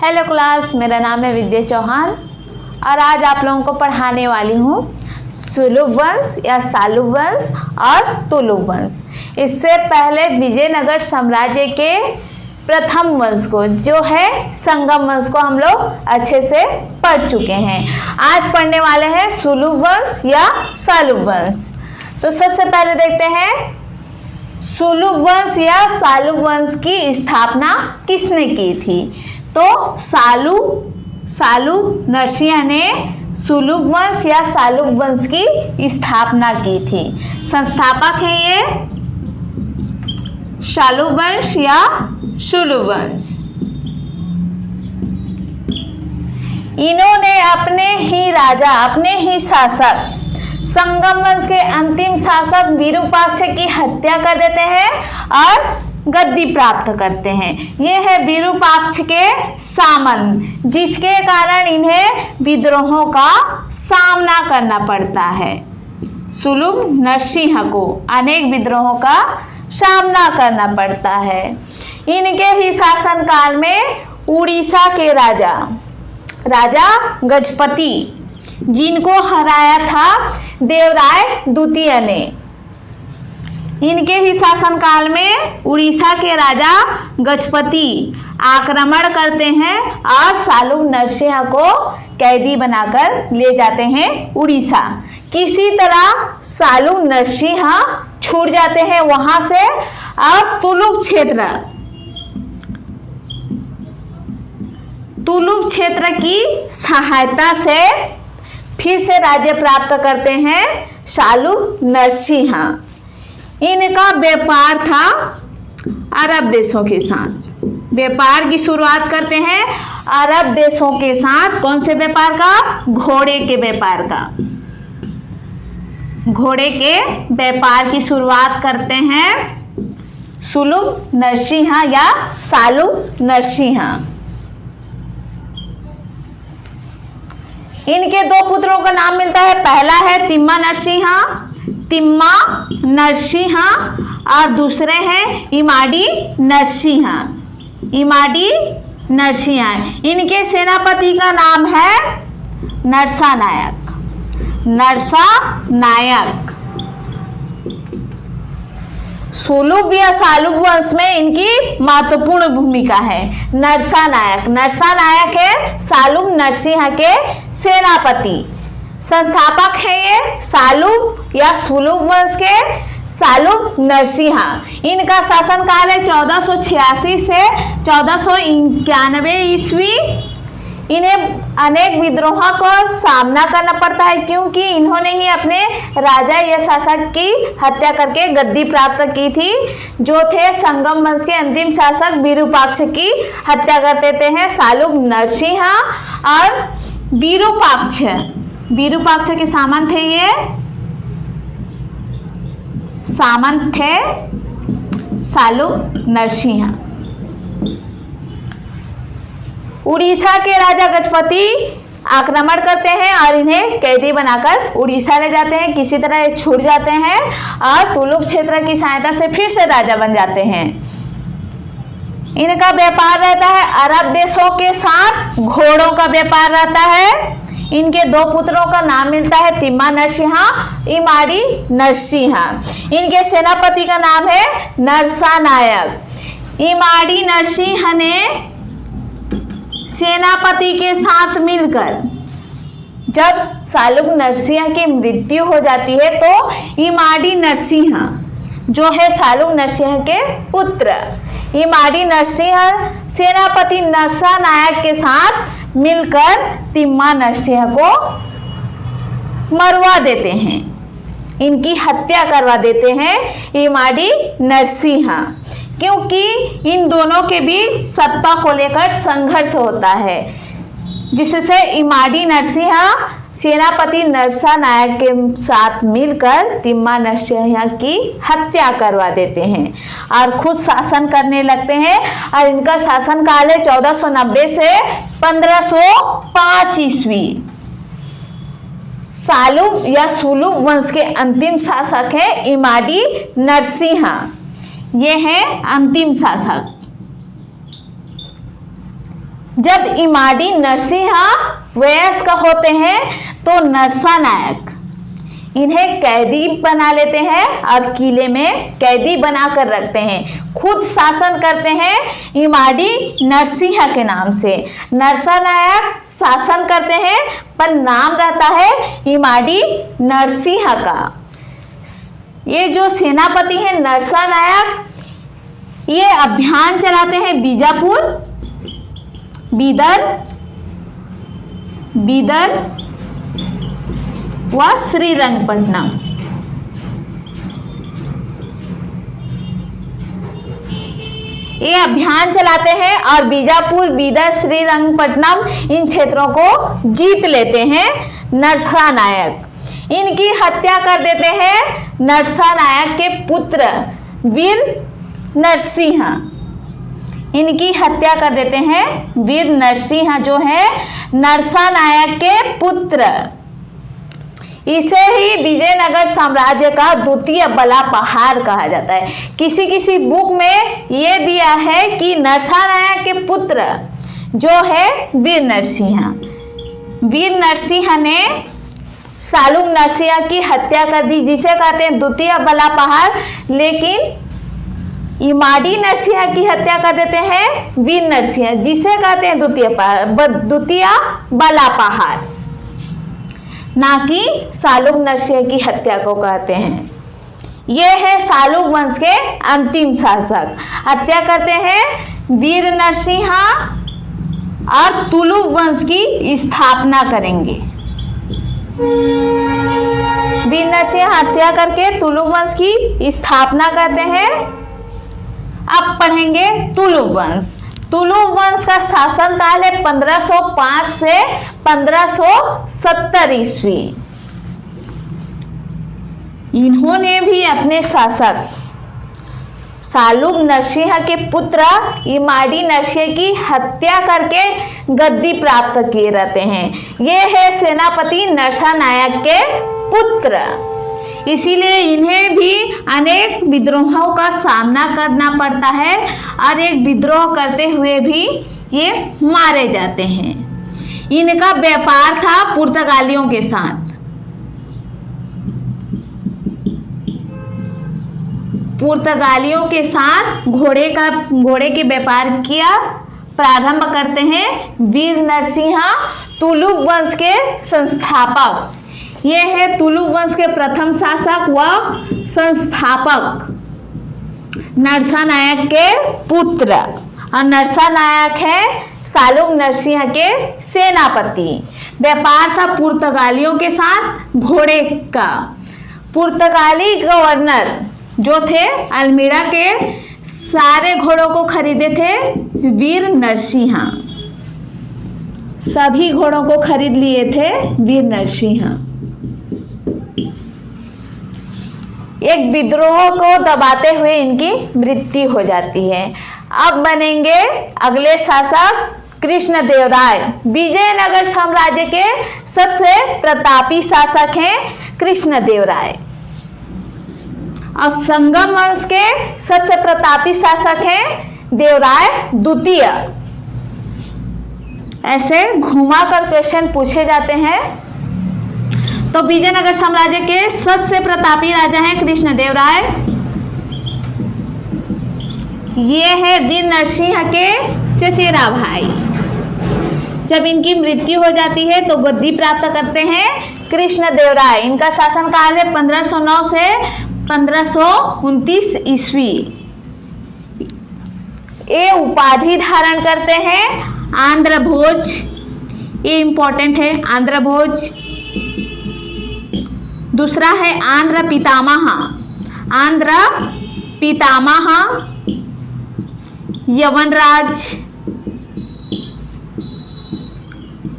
Hello class, मेरा नाम है विद्या चौहान और आज आप लोगों को पढ़ाने वाली हूँ सुलभ वंश या सालुब वंश और तुलुब वंश। इससे पहले विजयनगर साम्राज्य के प्रथम वंश को जो है संगम वंश को हम लोग अच्छे से पढ़ चुके हैं। आज पढ़ने वाले हैं सुलभ वंश या सालुब वंश। तो सबसे पहले देखते हैं सुलभ वंश या सालुब वंश की स्थापना किसने की थी। तो सालु नरसिंह ने सुलभ वंश या सालुब वंश की स्थापना की थी। संस्थापक है ये सालुब वंश या सुलभ वंश। इन्होंने अपने ही शासक संगम वंश के अंतिम शासक विरूपाक्ष की हत्या कर देते हैं और गद्दी प्राप्त करते हैं। ये है विरूपाक्ष के सामंत, जिसके कारण इन्हें विद्रोहों का सामना करना पड़ता है। सुलभ नरसिंह को अनेक विद्रोहों का सामना करना पड़ता है। इनके ही शासनकाल में उड़ीसा के राजा गजपति, जिनको हराया था देवराय द्वितीय ने, इनके ही शासनकाल में उड़ीसा के राजा गजपति आक्रमण करते हैं और सालुब नरसिंह को कैदी बनाकर ले जाते हैं उड़ीसा। किसी तरह सालुब नरसिंह छूट जाते हैं वहां से और तुलुब क्षेत्र की सहायता से फिर से राज्य प्राप्त करते हैं सालुब नरसिंह। इनका व्यापार था अरब देशों के साथ। व्यापार की शुरुआत करते हैं अरब देशों के साथ। कौन से व्यापार का? घोड़े के व्यापार का। घोड़े के व्यापार की शुरुआत करते हैं सुलभ नरसिंह या सालुब नरसिंह। इनके दो पुत्रों का नाम मिलता है। पहला है तिम्मा नरसिंह और दूसरे हैं इमाडी नरसिंह। इनके सेनापति का नाम है नरसा नायक। सुलभ या सालुब वंश में इनकी महत्वपूर्ण भूमिका है। नरसा नायक है सालुब नरसिंह के सेनापति। संस्थापक है ये सालुब या सुलभ वंश के सालुब नरसिंह। इनका शासनकाल है 1486 से 1491 ईस्वी। इन्हें अनेक विद्रोहों को सामना करना पड़ता है क्योंकि इन्होंने ही अपने राजा या शासक की हत्या करके गद्दी प्राप्त की थी, जो थे संगम वंश के अंतिम शासक विरूपाक्ष की हत्या कर देते हैं सालुब नरसिंह। और विरूपाक्ष के सामंत थे ये, सालुब नरसिंह। उड़ीसा के राजा गजपति आक्रमण करते हैं और इन्हें कैदी बनाकर उड़ीसा ले जाते हैं। किसी तरह ये छूट जाते हैं और तुलुब क्षेत्र की सहायता से फिर से राजा बन जाते हैं। इनका व्यापार रहता है अरब देशों के साथ। घोड़ों का व्यापार रहता है। इनके दो पुत्रों का नाम मिलता है तिम्मा नरसिंह, इमाडी नरसिंह। इनके सेनापति का नाम है नरसा नायक। इमाडी नरसिंह ने सेनापति के साथ मिलकर जब सालुब नरसिंह की मृत्यु हो जाती है तो इमाडी नरसिंह जो है सालुब नरसिंह के पुत्र, इमाडी नरसिंह सेनापति नरसा नायक के साथ मिलकर तिम्मा नरसिंह को मरवा देते हैं। इनकी हत्या करवा देते हैं इमाडी नरसिंह, क्योंकि इन दोनों के बीच सत्ता को लेकर संघर्ष होता है, जिससे इमाडी नरसिंह सेनापति नरसा नायक के साथ मिलकर तिम्मा नरसिंह की हत्या करवा देते हैं और खुद शासन करने लगते हैं। और इनका शासनकाल है 1490 से 1505 ईस्वी। सालुब या सुलभ वंश के अंतिम शासक है इमाडी नरसिंह। ये है अंतिम शासक। जब इमाड़ी नरसिंहा वयस्क होते हैं तो नरसानायक इन्हें कैदी बना लेते हैं और किले में कैदी बनाकर रखते हैं। खुद शासन करते हैं इमाड़ी नरसिंहा के नाम से। नरसानायक शासन करते हैं पर नाम रहता है इमाड़ी नरसिंहा का। ये जो सेनापति हैं नरसानायक, ये अभियान चलाते हैं बीजापुर, बीदर व श्रीरंगपट्टनम। ये अभियान चलाते हैं और बीजापुर, बीदर, श्रीरंगपट्टनम इन क्षेत्रों को जीत लेते हैं नरसानायक। इनकी हत्या कर देते हैं नरसानायक के पुत्र वीर नरसिंहा। इनकी हत्या कर देते हैं वीर नरसिंहा जो है नरसानायक के पुत्र। इसे ही विजयनगर साम्राज्य का द्वितीय बला पहाड़ कहा जाता है। किसी किसी बुक में ये दिया है कि नरसानायक के पुत्र जो है वीर नरसिंहा। वीर नरसिंहा ने सालुंग नरसिंहा की हत्या कर दी, जिसे कहते हैं द्वितीय बला पहाड़। लेकिन इमाड़ी नरसिंहा की हत्या कर देते हैं वीर नरसिंहा, जिसे कहते हैं द्वितीय बला पहाड़, ना कि सालुंग नरसिंहा की हत्या को कहते हैं। ये है सालुंग वंश के अंतिम शासक। हत्या करते हैं वीर नरसिंहा और तुलुक वंश की स्थापना करेंगे। वीर नरसिंहा हत्या करके तुलुक वंश की स्थापना करते हैं। अब पढ़ेंगे तुलुक वंश। तुलुक वंश का शासन काल है 1505 से 1570 ईस्वी। इन्होंने भी अपने शासक सालुंग नरसिंहा के पुत्र इमाड़ी नरसिंहा की हत्या करके गद्दी प्राप्त किए रहते हैं। ये है सेनापति नरसानायक के पुत्र। इसीलिए इन्हें भी अनेक विद्रोहों का सामना करना पड़ता है और एक विद्रोह करते हुए भी ये मारे जाते हैं। इनका व्यापार था पुर्तगालियों के साथ। पुर्तगालियों के साथ घोड़े के व्यापार किया प्रारंभ करते हैं वीर नरसिंहा, तुलुक वंश के संस्थापक। ये है तुलुक वंश के प्रथम शासक व संस्थापक नरसानायक के पुत्र। और नरसानायक है सालुंग नरसिंहा के सेनापति। व्यापार था पुर्तगालियों के साथ घोड़े का। पुर्तगाली गवर्नर जो थे अल्मीरा के सारे घोड़ों को खरीदे थे वीर नरसिंहा। सभी घोड़ों को खरीद लिए थे वीर नरसिंहा। एक विद्रोह को दबाते हुए इनकी मृत्यु हो जाती है। अब बनेंगे अगले शासक कृष्णदेवराय। विजयनगर साम्राज्य के सबसे प्रतापी शासक हैं कृष्णदेवराय। और संगम वंश के सबसे प्रतापी शासक हैं देवराय द्वितीय। ऐसे घुमाकर क्वेश्चन पूछे जाते हैं। तो विजयनगर साम्राज्य के सबसे प्रतापी राजा हैं कृष्णदेवराय। ये है वीर नरसिंहा के चचेरा भाई। जब इनकी मृत्यु हो जाती है तो गद्दी प्राप्त करते हैं कृष्णदेवराय। इनका शासनकाल है 1509 से 1529 ईस्वी। ये उपाधि धारण करते हैं आंध्र भोज। ये इंपॉर्टेंट है, आंध्र भोज। दूसरा है आंध्र पितामह। आंध्र पितामह यवनराज।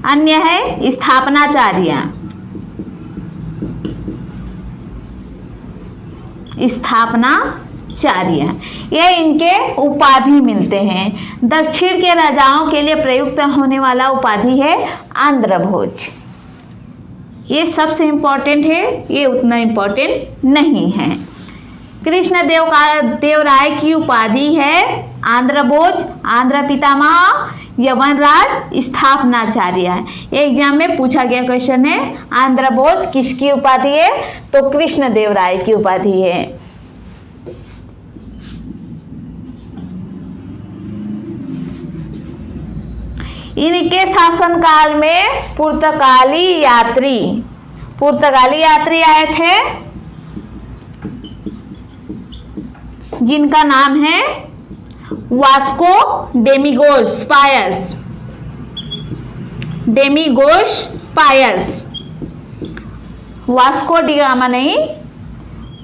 अन्य है स्थापनाचार्य। स्थापनाचार्य ये इनके उपाधि मिलते हैं। दक्षिण के राजाओं के लिए प्रयुक्त होने वाला उपाधि है आंध्र भोज। ये सबसे इंपॉर्टेंट है, ये उतना इंपॉर्टेंट नहीं है। कृष्णदेवराय की उपाधि है आंध्र भोज, आंध्र पितामह यवनराज स्थापनाचार्य है। एग्जाम में पूछा गया क्वेश्चन है। आंध्र भोज किसकी उपाधि है? तो कृष्णदेवराय की उपाधि है। इनके शासनकाल में पुर्तगाली यात्री आए थे, जिनका नाम है वास्को डेमिगोस पायस। वास्को डिगामा नहीं,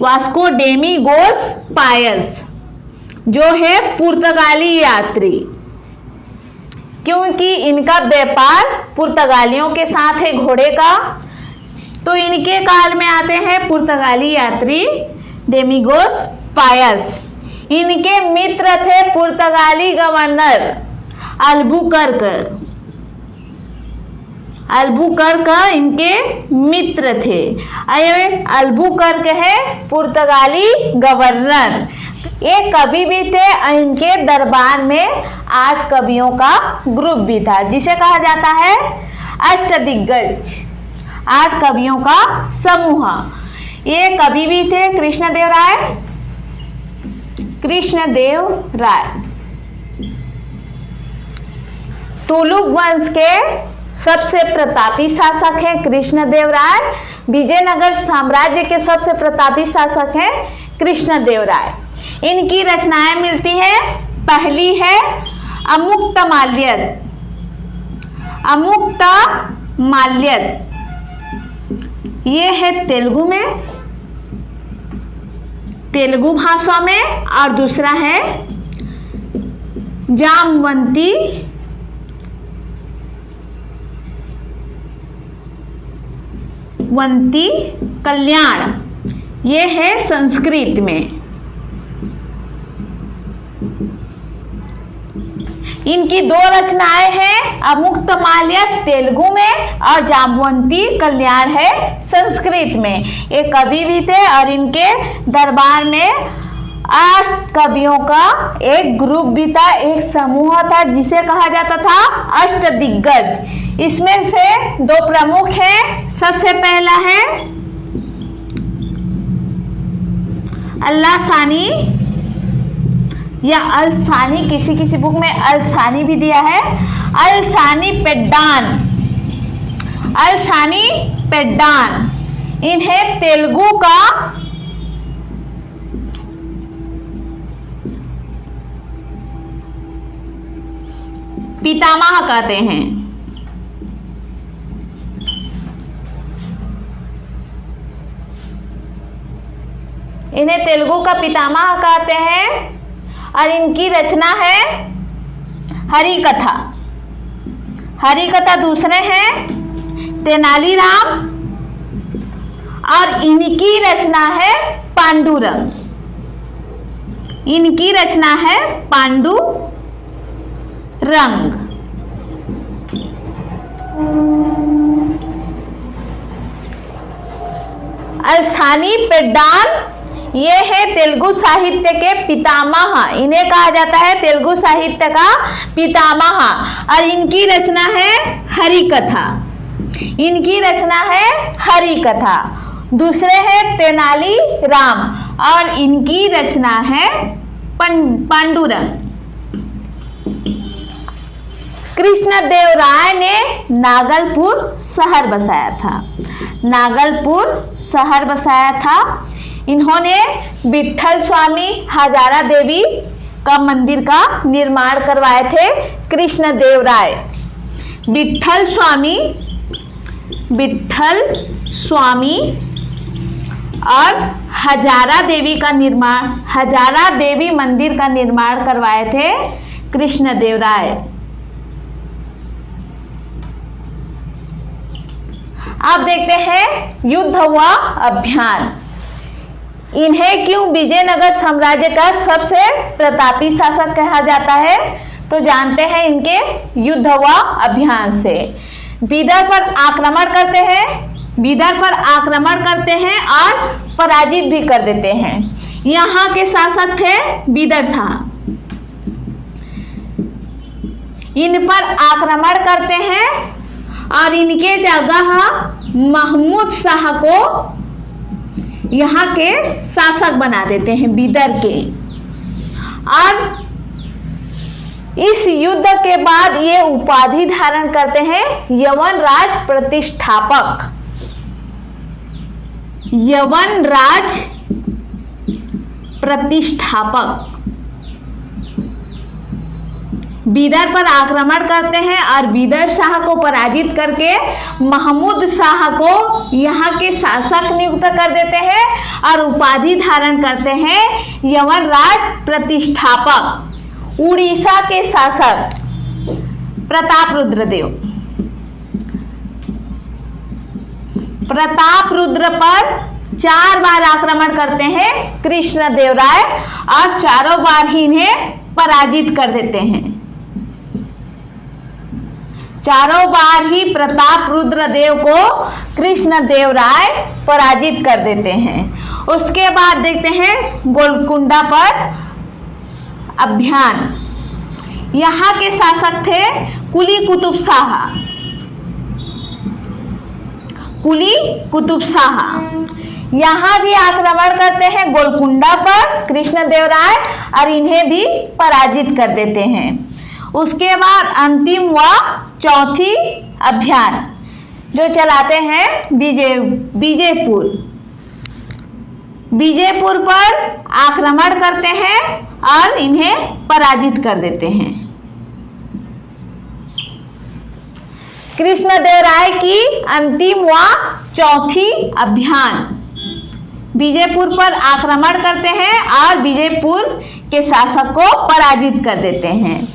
वास्को डेमिगोस पायस जो है पुर्तगाली यात्री, क्योंकि इनका व्यापार पुर्तगालियों के साथ है घोड़े का, तो इनके काल में आते हैं पुर्तगाली यात्री डेमिगोस पायस। इनके मित्र थे पुर्तगाली गवर्नर अल्बुकर्क इनके मित्र थे। अल्बुकर्क है पुर्तगाली गवर्नर। एक कवि भी थे, इनके दरबार में 8 कवियों का ग्रुप भी था, जिसे कहा जाता है अष्टदिग्गज, 8 कवियों का समूह। ये कवि भी थे कृष्णदेवराय। तुलुक वंश के सबसे प्रतापी शासक हैं कृष्णदेवराय। विजयनगर साम्राज्य के सबसे प्रतापी शासक हैं कृष्णदेवराय। इनकी रचनाएं मिलती हैं। पहली है अमुक्तमाल्यद, ये है तेलुगु भाषा में, और दूसरा है जामवंती कल्याण, ये है संस्कृत में। इनकी 2 रचनाएं हैं, अमुक्तमाल्यद तेलुगु में और जामवंती कल्याण है संस्कृत में। एक कवि भी थे और इनके दरबार में 8 कवियों का एक ग्रुप भी था, एक समूह था, जिसे कहा जाता था अष्टदिग्गज। इसमें से 2 प्रमुख हैं। सबसे पहला है अल्लासानी या अलसानी, किसी बुक में अलसानी भी दिया है। अलसानी पेड्डान, इन्हें तेलुगु का पितामह कहते हैं। इन्हें तेलुगु का पितामह कहते हैं। और इनकी रचना है हरिकथा। दूसरे हैं तेनालीराम, और इनकी रचना है पांडुरंग। अलसानी पेड्डान ये है तेलुगु साहित्य के पितामह, इन्हें कहा जाता है तेलुगु साहित्य का पितामह। और इनकी रचना है हरिकथा। दूसरे हैं तेनालीराम और इनकी रचना है पांडुरंग। कृष्णदेवराय ने नागलपुर शहर बसाया था। इन्होंने विट्ठल स्वामी हजारा देवी का मंदिर का निर्माण करवाए थे कृष्णदेवराय। विट्ठल स्वामी और हजारा देवी मंदिर का निर्माण करवाए थे कृष्णदेवराय। अब देखते हैं युद्ध व अभियान। इन्हें क्यों विजयनगर साम्राज्य का सबसे प्रतापी शासक कहा जाता है? तो जानते हैं इनके युद्ध व अभियान से। बीदर पर आक्रमण करते हैं और पराजित भी कर देते हैं। यहाँ के शासक थे बीदर शाह। इन पर आक्रमण करते हैं और इनके जगह महमूद शाह को यहाँ के शासक बना देते हैं, बीदर के। और इस युद्ध के बाद ये उपाधि धारण करते हैं यवन राज प्रतिष्ठापक। यवन राज प्रतिष्ठापक बीदर पर आक्रमण करते हैं और बीदर शाह को पराजित करके महमूद शाह को यहाँ के शासक नियुक्त कर देते हैं और उपाधि धारण करते हैं यवन राज प्रतिष्ठापक। उड़ीसा के शासक प्रतापरुद्र पर 4 बार आक्रमण करते हैं कृष्णदेवराय और चारों बार ही इन्हें पराजित कर देते हैं। चारों बार ही प्रतापरुद्र देव को कृष्णदेवराय पराजित कर देते हैं। उसके बाद देखते हैं गोलकुंडा पर अभियान। यहाँ के शासक थे कुली कुतुब शाह। यहाँ भी आक्रमण करते हैं गोलकुंडा पर कृष्णदेवराय और इन्हें भी पराजित कर देते हैं। उसके बाद अंतिम व चौथी अभियान जो चलाते हैं बीजेपुर पर आक्रमण करते हैं और इन्हें पराजित कर देते हैं। कृष्णदेवराय की अंतिम व चौथी अभियान बीजेपुर पर आक्रमण करते हैं और बीजेपुर के शासक को पराजित कर देते हैं।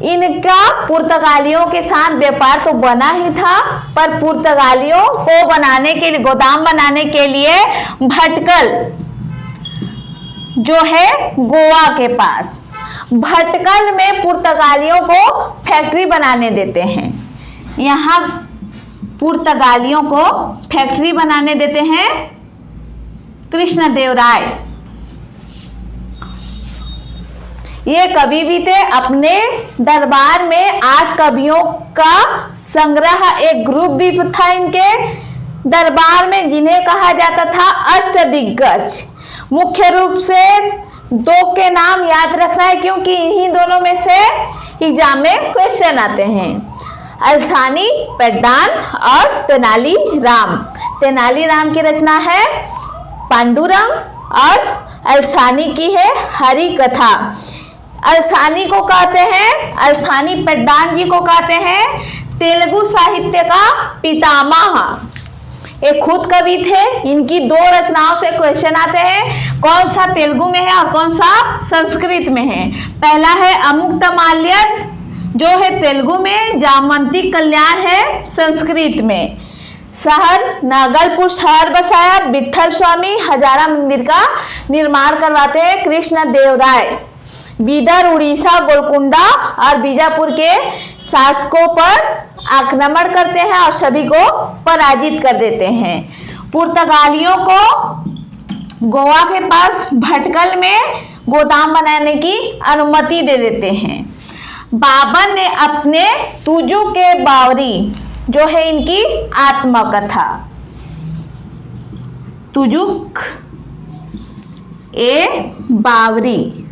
इनका पुर्तगालियों के साथ व्यापार तो बना ही था, पर पुर्तगालियों को बनाने के लिए, गोदाम बनाने के लिए भटकल जो है गोवा के पास, भटकल में पुर्तगालियों को फैक्ट्री बनाने देते हैं। यहाँ पुर्तगालियों को फैक्ट्री बनाने देते हैं कृष्णदेवराय। ये कवि भी थे। अपने दरबार में 8 कवियों का संग्रह, एक ग्रुप भी था इनके दरबार में, जिन्हें कहा जाता था अष्टदिग्गज। मुख्य रूप से 2 के नाम याद रखना है, क्योंकि इन्हीं दोनों में से एग्जाम में क्वेश्चन आते हैं। अलसानी पेड्डान और तेनालीराम। तेनालीराम की रचना है पांडुरंग और अलसानी की है हरि कथा। अलसानी को कहते हैं, अलसानी पेड्डान जी को कहते हैं तेलुगु साहित्य का पितामह। एक खुद कवि थे। इनकी 2 रचनाओं से क्वेश्चन आते हैं, कौन सा तेलुगु में है और कौन सा संस्कृत में है। पहला है अमुक्तमाल्यद जो है तेलुगु में, जामवंती कल्याण है संस्कृत में। शहर नागलपुर शहर बसाया, विठल स्वामी हजारा मंदिर का निर्माण करवाते हैं कृष्णदेवराय। बीदर, उड़ीसा, गोलकुंडा और बीजापुर के शासकों पर आक्रमण करते हैं और सभी को पराजित कर देते हैं। पुर्तगालियों को गोवा के पास भटकल में गोदाम बनाने की अनुमति दे देते हैं। बाबर ने अपने तुजू के बावरी जो है इनकी आत्मकथा, तुजुक ए बावरी,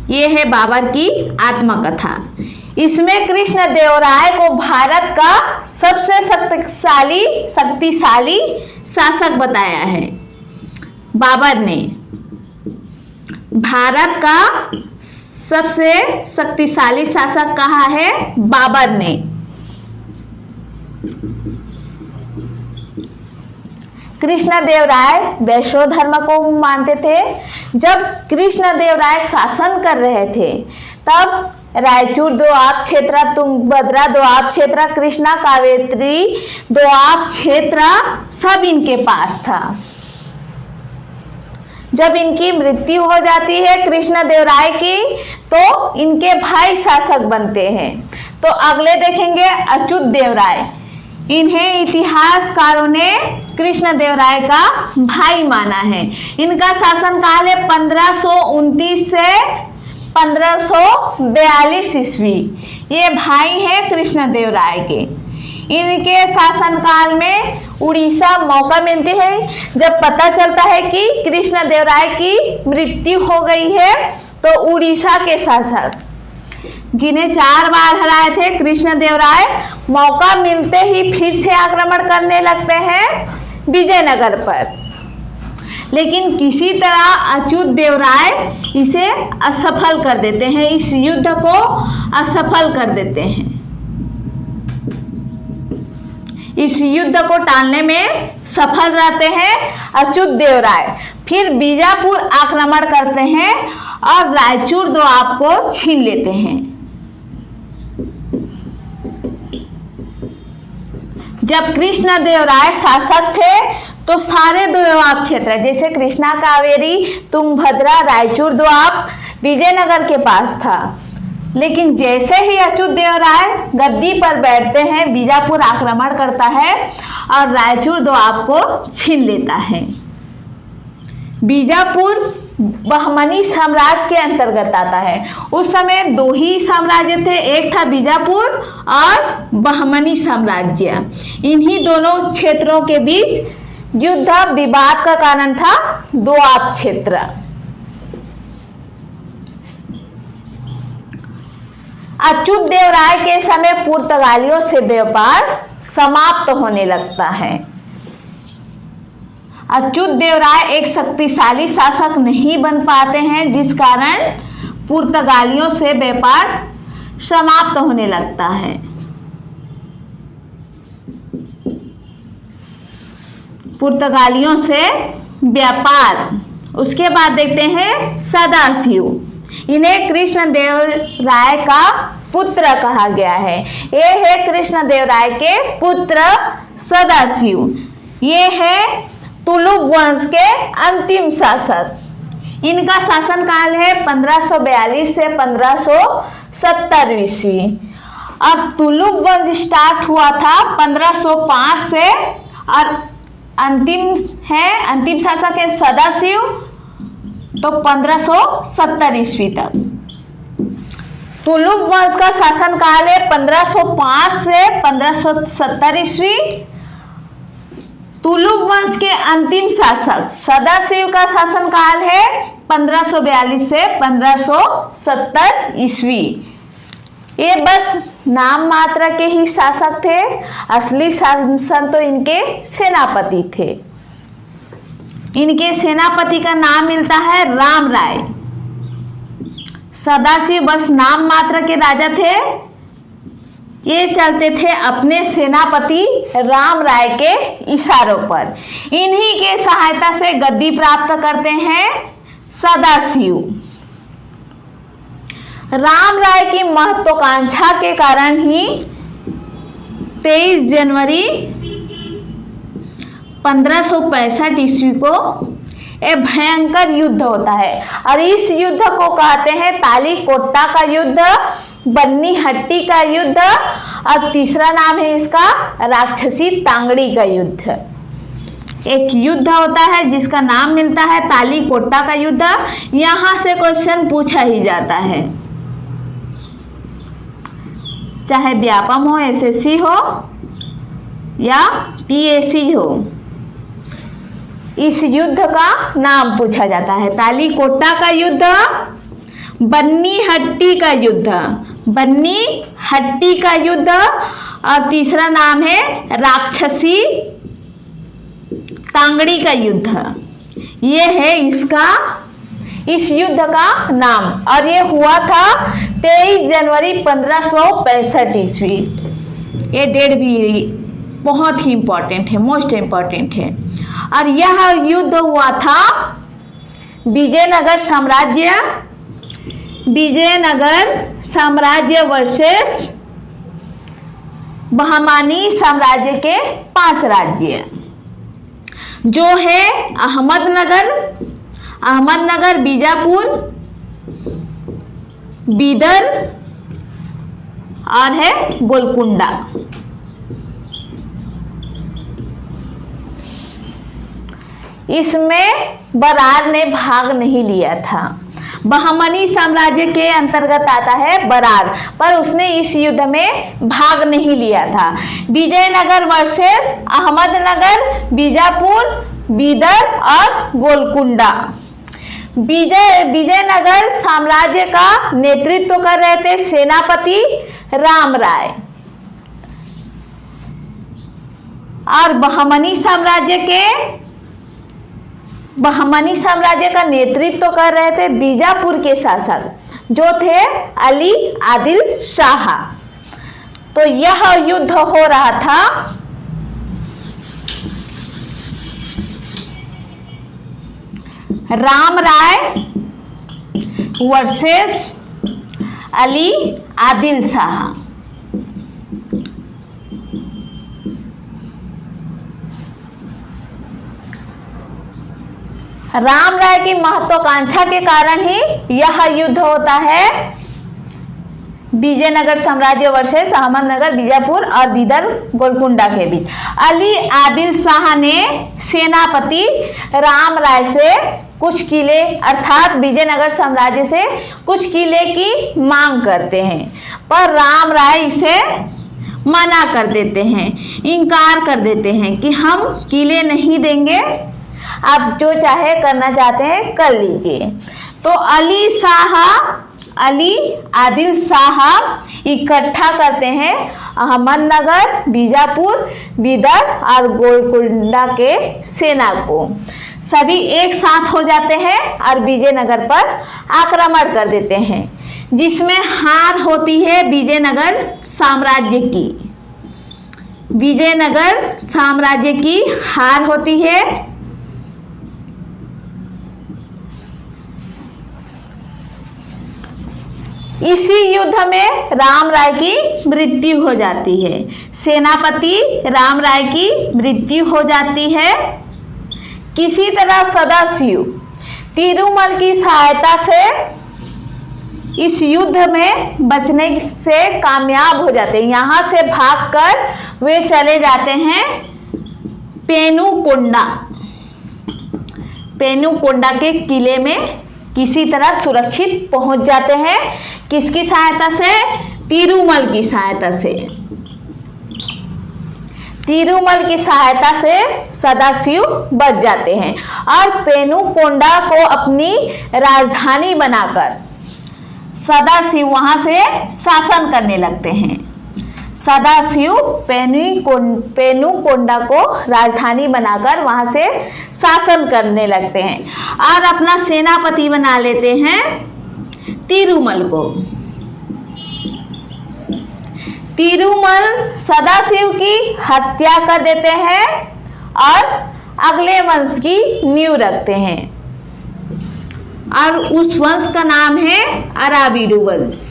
ये है बाबर की आत्मकथा। इसमें कृष्णदेवराय को भारत का सबसे शक्तिशाली शासक बताया है। बाबर ने भारत का सबसे शक्तिशाली शासक कहा है बाबर ने। कृष्णदेवराय वैष्णव धर्म को मानते थे। जब कृष्णदेवराय शासन कर रहे थे तब रायचूर दोआब क्षेत्र, तुंगभद्रा दोआब क्षेत्र, कृष्णा कावेरी दोआब क्षेत्र सब इनके पास था। जब इनकी मृत्यु हो जाती है कृष्णदेवराय की तो इनके भाई शासक बनते हैं। तो अगले देखेंगे अच्युत देवराय। इन्हें इतिहासकारों ने कृष्णदेवराय का भाई माना है। इनका शासनकाल है 1529 से 1542 ईस्वी। ये भाई हैं कृष्णदेवराय के। इनके शासनकाल में उड़ीसा मौका मिलती है। जब पता चलता है कि कृष्णदेवराय की मृत्यु हो गई है तो उड़ीसा के शासक, जिन्हें 4 बार हराए थे कृष्णदेवराय, मौका मिलते ही फिर से आक्रमण करने लगते हैं विजयनगर पर। लेकिन किसी तरह अच्युत देवराय इसे असफल कर देते हैं, इस युद्ध को असफल कर देते हैं। इस युद्ध को टालने में सफल रहते हैं अच्युत देवराय। फिर बीजापुर आक्रमण करते हैं और रायचूर दोआब को छीन लेते हैं। जब कृष्णदेवराय शासक थे तो सारे दोआब क्षेत्र जैसे कृष्णा कावेरी, तुंगभद्रा, रायचूर दोआब विजयनगर के पास था। लेकिन जैसे ही अच्युत देवराय गद्दी पर बैठते हैं, बीजापुर आक्रमण करता है और रायचूर दोआब को छीन लेता है। बीजापुर बहमनी साम्राज्य के अंतर्गत आता है। उस समय 2 ही साम्राज्य थे, एक था बीजापुर और बहमनी साम्राज्य। इन्हीं दोनों क्षेत्रों के बीच युद्ध विवाद का कारण था दोआब क्षेत्र। अच्युत देवराय के समय पुर्तगालियों से व्यापार समाप्त होने लगता है। अच्युत देवराय एक शक्तिशाली शासक नहीं बन पाते हैं, जिस कारण पुर्तगालियों से व्यापार समाप्त होने लगता है। पुर्तगालियों से व्यापार। उसके बाद देखते हैं सदाशिव। इन्हें कृष्णदेवराय का पुत्र कहा गया है। ये है कृष्णदेवराय के पुत्र सदाशिव। ये है तुलुक वंश के अंतिम शासक। इनका शासनकाल है 1542 से 1570 ईस्वी। और तुलुक वंश स्टार्ट हुआ था 1505 से और अंतिम शासक है सदाशिव, तो 1570 ईस्वी तक। तुलुक वंश का शासनकाल है 1505 से 1570 ईस्वी। तुलुक वंश के अंतिम शासक सदाशिव का शासनकाल है 1542 से 1570 ईस्वी। ये बस नाम मात्र के ही शासक थे, असली शासन तो इनके सेनापति थे। इनके सेनापति का नाम मिलता है राम राय। सदाशिव बस नाम मात्र के राजा थे। ये चलते थे अपने सेनापति राम राय के इशारों पर। इन्हीं के सहायता से गद्दी प्राप्त करते हैं सदाशिव। राम राय की महत्वाकांक्षा के कारण ही 23 जनवरी 1565 ईस्वी को एक भयंकर युद्ध होता है और इस युद्ध को कहते हैं तालीकोट्टा का युद्ध, बन्नी हट्टी का युद्ध और तीसरा नाम है इसका राक्षसी तांगड़ी का युद्ध। एक युद्ध होता है जिसका नाम मिलता है तालीकोट्टा का युद्ध। यहां से क्वेश्चन पूछा ही जाता है, चाहे व्यापम हो, एसएससी हो या पीएसी हो। इस युद्ध का नाम पूछा जाता है तालीकोट्टा का युद्ध, बन्नी हट्टी का युद्ध, बन्नी हट्टी का युद्ध और तीसरा नाम है राक्षसी तांगड़ी का युद्ध। ये है इस युद्ध का नाम और ये हुआ था 23 जनवरी 1565 ईस्वी। ये डेट भी बहुत ही इंपॉर्टेंट है, मोस्ट इंपॉर्टेंट है। और यह युद्ध हुआ था विजयनगर साम्राज्य वर्सेस बहमानी साम्राज्य के 5 राज्य, जो है अहमदनगर, बीजापुर, बीदर और है गोलकुंडा। इसमें बरार ने भाग नहीं लिया था। बहमनी साम्राज्य के अंतर्गत आता है बरार, पर उसने इस युद्ध में भाग नहीं लिया था। विजयनगर वर्सेस अहमदनगर, बीजापुर, बीदर और गोलकुंडा। विजयनगर साम्राज्य का नेतृत्व कर रहे थे सेनापति राम राय, और बहमनी साम्राज्य का नेतृत्व कर रहे थे बीजापुर के शासक जो थे अली आदिल शाह। तो यह युद्ध हो रहा था राम राय वर्सेस अली आदिल शाह। राम राय की महत्वाकांक्षा के कारण ही यह युद्ध होता है विजयनगर साम्राज्य वर्सेस अहमदनगर, बीजापुर और बीदर गोलकुंडा के बीच। अली आदिल शाह ने सेनापति राम राय से कुछ किले अर्थात विजयनगर साम्राज्य से कुछ किले की मांग करते हैं, पर राम राय इसे मना कर देते हैं, इनकार कर देते हैं कि हम किले नहीं देंगे, आप जो चाहे करना चाहते हैं कर लीजिए। तो अली आदिल शाह इकट्ठा करते हैं अहमदनगर, बीजापुर, बीदर और गोलकुंडा के सेना को। सभी एक साथ हो जाते हैं और विजयनगर पर आक्रमण कर देते हैं, जिसमें हार होती है विजयनगर साम्राज्य की। विजयनगर साम्राज्य की हार होती है। इसी युद्ध में राम राय की मृत्यु हो जाती है, सेनापति राम राय की मृत्यु हो जाती है। किसी तरह सदाशिव तिरुमल की सहायता से इस युद्ध में बचने से कामयाब हो जाते हैं। यहाँ से भागकर वे चले जाते हैं पेनुकोंडा के किले में, किसी तरह सुरक्षित पहुंच जाते हैं। किसकी सहायता से? तिरुमल की सहायता से। तिरुमल की सहायता से सदाशिव बच जाते हैं और पेनुकोंडा को अपनी राजधानी बनाकर सदाशिव वहां से शासन करने लगते हैं। सदाशिव पेनुकोंडा को राजधानी बनाकर वहां से शासन करने लगते हैं और अपना सेनापति बना लेते हैं तिरुमल को। तिरुमल सदाशिव की हत्या कर देते हैं और अगले वंश की नींव रखते हैं और उस वंश का नाम है अराविडु वंश।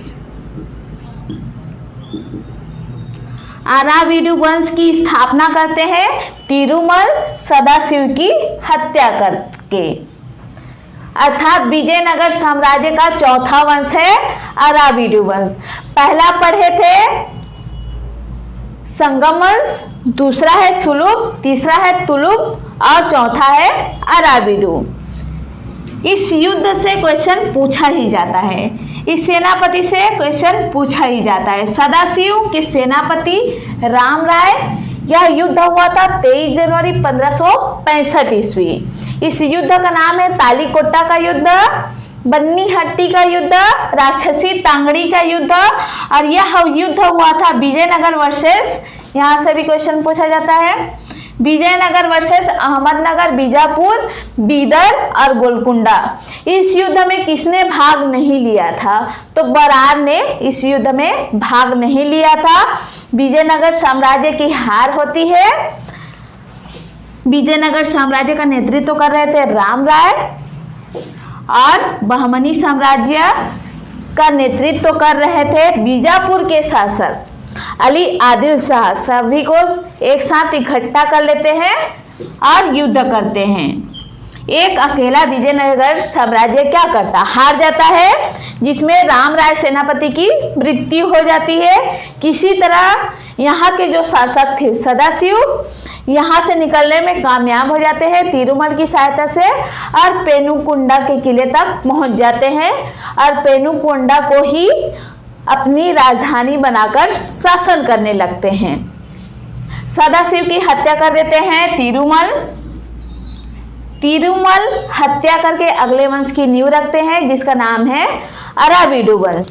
अराविडु वंश की स्थापना करते हैं तिरुमल सदाशिव की हत्या करके, अर्थात विजयनगर साम्राज्य का चौथा वंश है अराविडु वंश। पहला पढ़े थे संगम वंश, दूसरा है सुलुभ, तीसरा है तुलुभ और चौथा है अराविडु। इस युद्ध से क्वेश्चन पूछा ही जाता है, इस सेनापति से क्वेश्चन पूछा ही जाता है। सदाशिव के सेनापति राम राय, यह युद्ध हुआ था 23 जनवरी 1565 ईस्वी। इस युद्ध का नाम है तालीकोटा का युद्ध, बन्नीहट्टी का युद्ध, राक्षसी तांगड़ी का युद्ध, और यह युद्ध हुआ था विजयनगर वर्सेस, यहाँ से भी क्वेश्चन पूछा जाता है, विजयनगर वर्सेस अहमदनगर, बीजापुर, बीदर और गोलकुंडा। इस युद्ध में किसने भाग नहीं लिया था? तो बरार ने इस युद्ध में भाग नहीं लिया था। विजयनगर साम्राज्य की हार होती है। विजयनगर साम्राज्य का नेतृत्व कर रहे थे राम राय और बहमनी साम्राज्य का नेतृत्व कर रहे थे बीजापुर के शासक अली आदिल शाह। सभी को एक साथ इकट्ठा कर लेते हैं और युद्ध करते हैं। एक अकेला विजयनगर साम्राज्य क्या करता? हार जाता है, जिसमें राम राय सेनापति की मृत्यु हो जाती है। किसी तरह यहाँ के जो शासक थे सदाशिव यहाँ से निकलने में कामयाब हो जाते हैं तिरुमल की सहायता से और पेनुकोंडा के किले तक पहुंच जाते हैं और पेनुकोंडा को ही अपनी राजधानी बनाकर शासन करने लगते हैं। सदाशिव की हत्या कर देते हैं तिरुमल हत्या करके अगले वंश की नींव रखते हैं जिसका नाम है अराविडु वंश।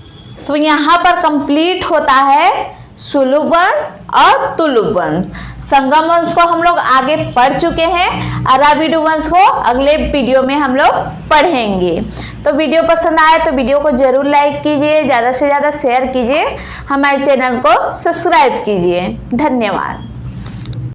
तो यहाँ पर कंप्लीट होता है सुलुभ वंश और तुलुभ वंश। संगम वंश को हम लोग आगे पढ़ चुके हैं, अराविडु वंश को अगले वीडियो में हम लोग पढ़ेंगे। तो वीडियो पसंद आए तो वीडियो को जरूर लाइक कीजिए, ज़्यादा से ज़्यादा शेयर कीजिए, हमारे चैनल को सब्सक्राइब कीजिए। धन्यवाद।